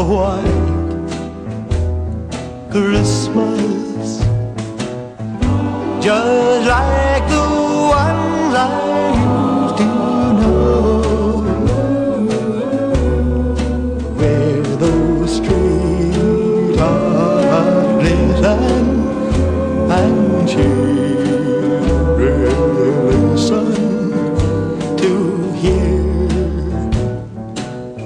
a white Christmas, just like the ones I used to know, where those streets are glisten and cheering sun to hear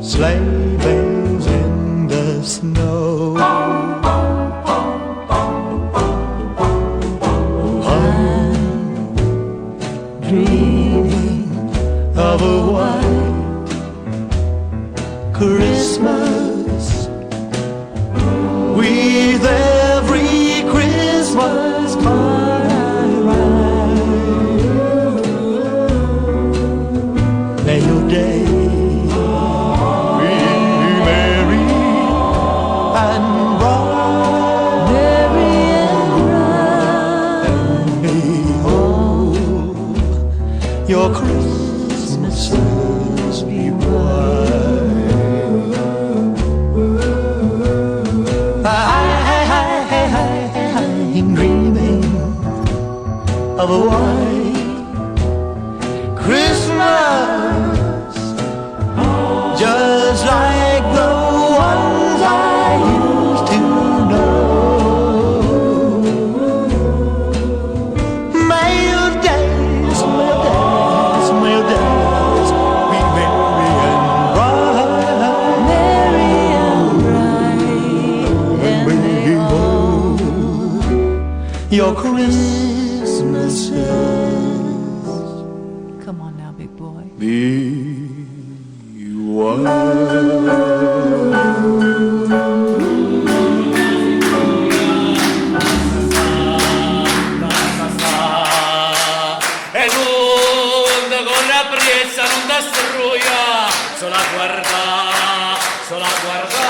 sleigh bells in the snow. I'm dreaming of a white Christmas, with every Christmas card I write. May your day be merry and bright, merry and bright, and may all your Christmases be white. I'm dreaming of a white Christmas, just like the ones I used to know. May your days, may your days be merry and bright, merry and bright, and may all your Christmases, Come on now, big boy. be white. E il mondo corre apprezza, non da struia, solo a guardare, solo a guardare.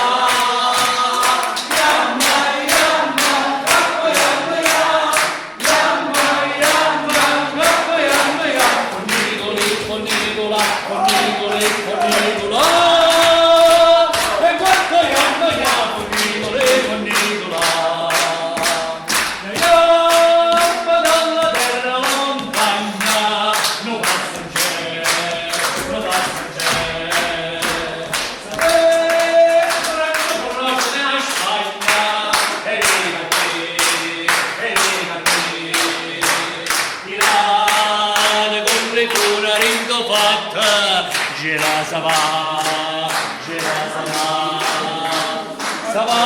Gira sa va, sa va,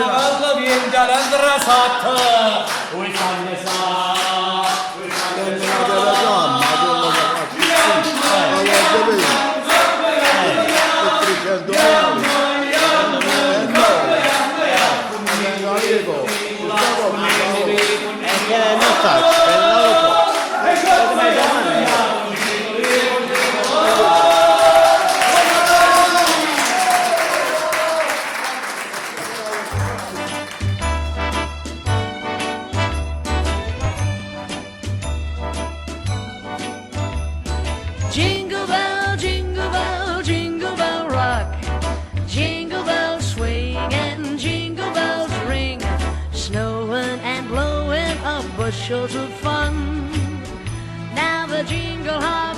alla vinta l'andra satta, ui fanne sa, ui fanne sa. Jingle bell, jingle bell, jingle bell rock. Jingle bells swing and jingle bells ring. Snowing and blowing up bushels of fun. Now the jingle hop